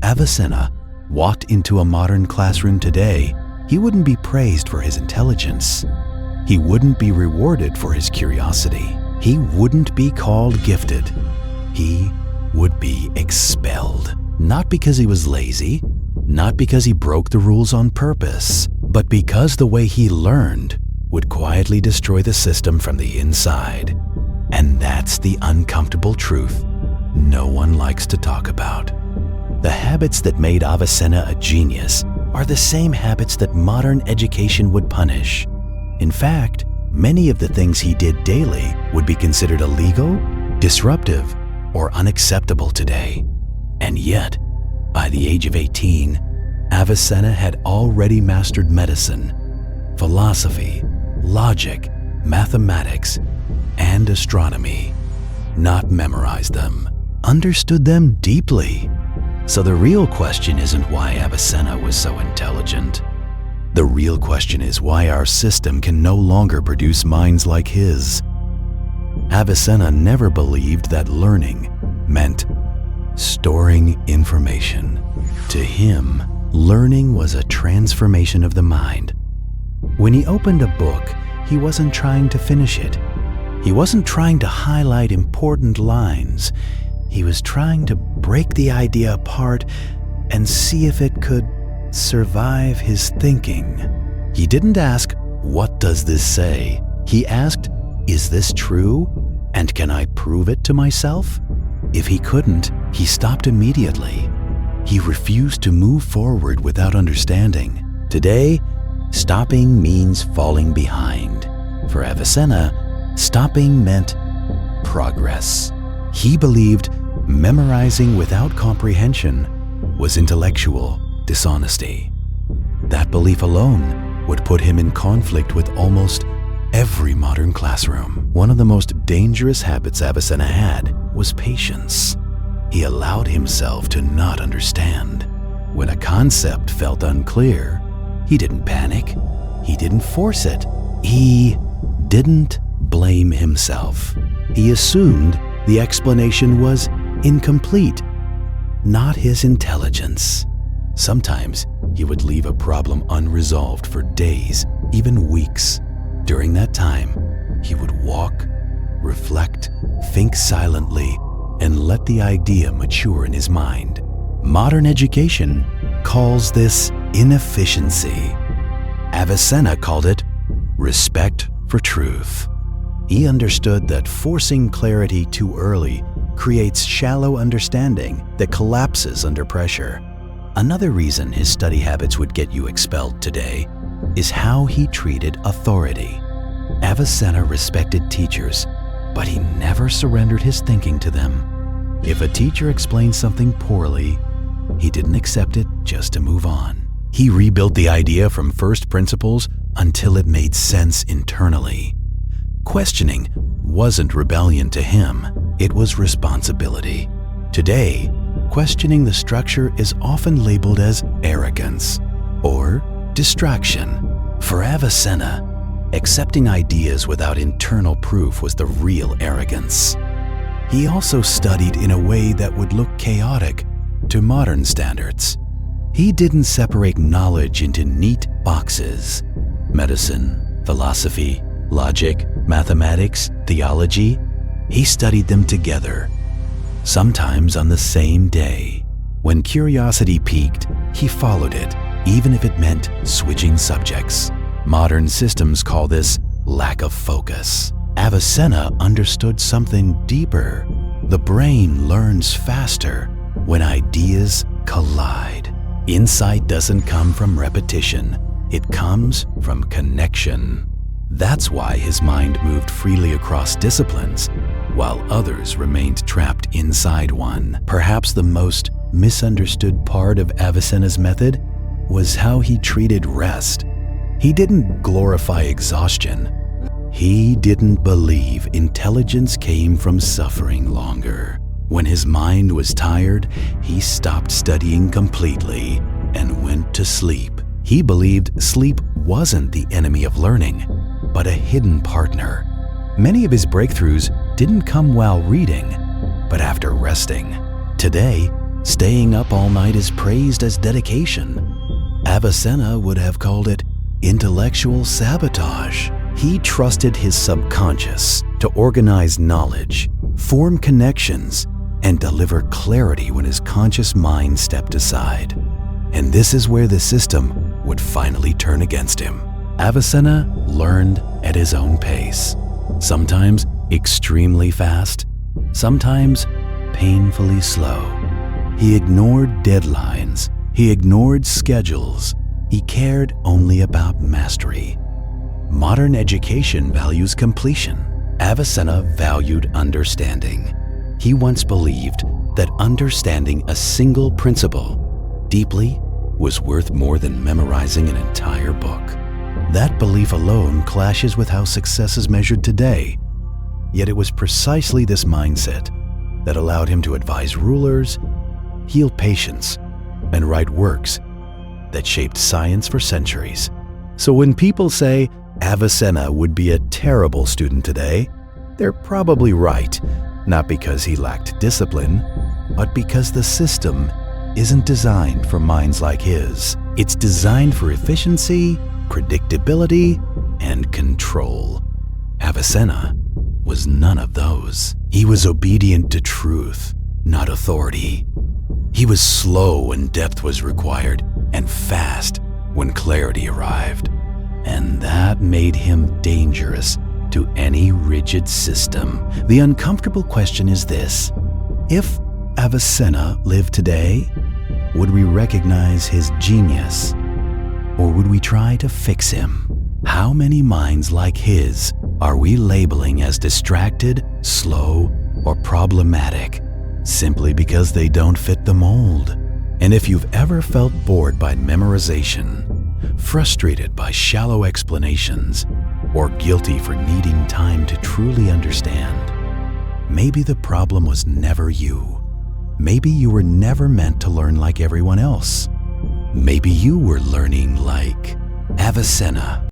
Avicenna walked into a modern classroom today, he wouldn't be praised for his intelligence. He wouldn't be rewarded for his curiosity. He wouldn't be called gifted. He would be expelled. Not because he was lazy, not because he broke the rules on purpose, but because the way he learned would quietly destroy the system from the inside. And that's the uncomfortable truth no one likes to talk about. The habits that made Avicenna a genius are the same habits that modern education would punish. In fact, many of the things he did daily would be considered illegal, disruptive, or unacceptable today. And yet, by the age of 18, Avicenna had already mastered medicine, philosophy, logic, mathematics, and astronomy. Not memorized them, understood them deeply. So the real question isn't why Avicenna was so intelligent. The real question is why our system can no longer produce minds like his. Avicenna never believed that learning meant storing information. To him, learning was a transformation of the mind. When he opened a book, he wasn't trying to finish it. He wasn't trying to highlight important lines. He was trying to break the idea apart and see if it could survive his thinking. He didn't ask, "What does this say?" He asked, "Is this true? And can I prove it to myself?" If he couldn't, he stopped immediately. He refused to move forward without understanding. Today, stopping means falling behind. For Avicenna, stopping meant progress. He believed memorizing without comprehension was intellectual dishonesty. That belief alone would put him in conflict with almost every modern classroom. One of the most dangerous habits Avicenna had was patience. He allowed himself to not understand. When a concept felt unclear, he didn't panic. He didn't force it. He didn't blame himself. He assumed the explanation was incomplete, not his intelligence. Sometimes he would leave a problem unresolved for days, even weeks. During that time, he would walk, reflect, think silently, and let the idea mature in his mind. Modern education calls this inefficiency. Avicenna called it respect for truth. He understood that forcing clarity too early creates shallow understanding that collapses under pressure. Another reason his study habits would get you expelled today is how he treated authority. Avicenna respected teachers, but he never surrendered his thinking to them. If a teacher explained something poorly, he didn't accept it just to move on. He rebuilt the idea from first principles until it made sense internally. Questioning wasn't rebellion to him, it was responsibility. Today, questioning the structure is often labeled as arrogance or distraction. For Avicenna, accepting ideas without internal proof was the real arrogance. He also studied in a way that would look chaotic to modern standards. He didn't separate knowledge into neat boxes. Medicine, philosophy, logic, mathematics, theology. He studied them together, sometimes on the same day. When curiosity peaked, he followed it, even if it meant switching subjects. Modern systems call this lack of focus. Avicenna understood something deeper. The brain learns faster when ideas collide. Insight doesn't come from repetition, it comes from connection. That's why his mind moved freely across disciplines, while others remained trapped inside one. Perhaps the most misunderstood part of Avicenna's method was how he treated rest. He didn't glorify exhaustion. He didn't believe intelligence came from suffering longer. When his mind was tired, he stopped studying completely and went to sleep. He believed sleep wasn't the enemy of learning, but a hidden partner. Many of his breakthroughs didn't come while reading, but after resting. Today, Staying up all night is praised as dedication. Avicenna would have called it intellectual sabotage. He trusted his subconscious to organize knowledge, form connections, and deliver clarity when his conscious mind stepped aside. And this is where the system would finally turn against him. Avicenna learned at his own pace, sometimes extremely fast, sometimes painfully slow. He ignored deadlines, he ignored schedules, he cared only about mastery. Modern education values completion. Avicenna valued understanding. He once believed that understanding a single principle deeply was worth more than memorizing an entire book. That belief alone clashes with how success is measured today. Yet it was precisely this mindset that allowed him to advise rulers, heal patients, and write works that shaped science for centuries. So when people say Avicenna would be a terrible student today, they're probably right, not because he lacked discipline, but because the system isn't designed for minds like his. It's designed for efficiency, predictability, and control. Avicenna was none of those. He was obedient to truth, not authority. He was slow when depth was required and fast when clarity arrived. And that made him dangerous to any rigid system. The uncomfortable question is this: if Avicenna lived today, would we recognize his genius, or would we try to fix him? How many minds like his are we labeling as distracted, slow, or problematic simply because they don't fit the mold? And if you've ever felt bored by memorization, frustrated by shallow explanations, or guilty for needing time to truly understand, maybe the problem was never you. Maybe you were never meant to learn like everyone else. Maybe you were learning like Avicenna.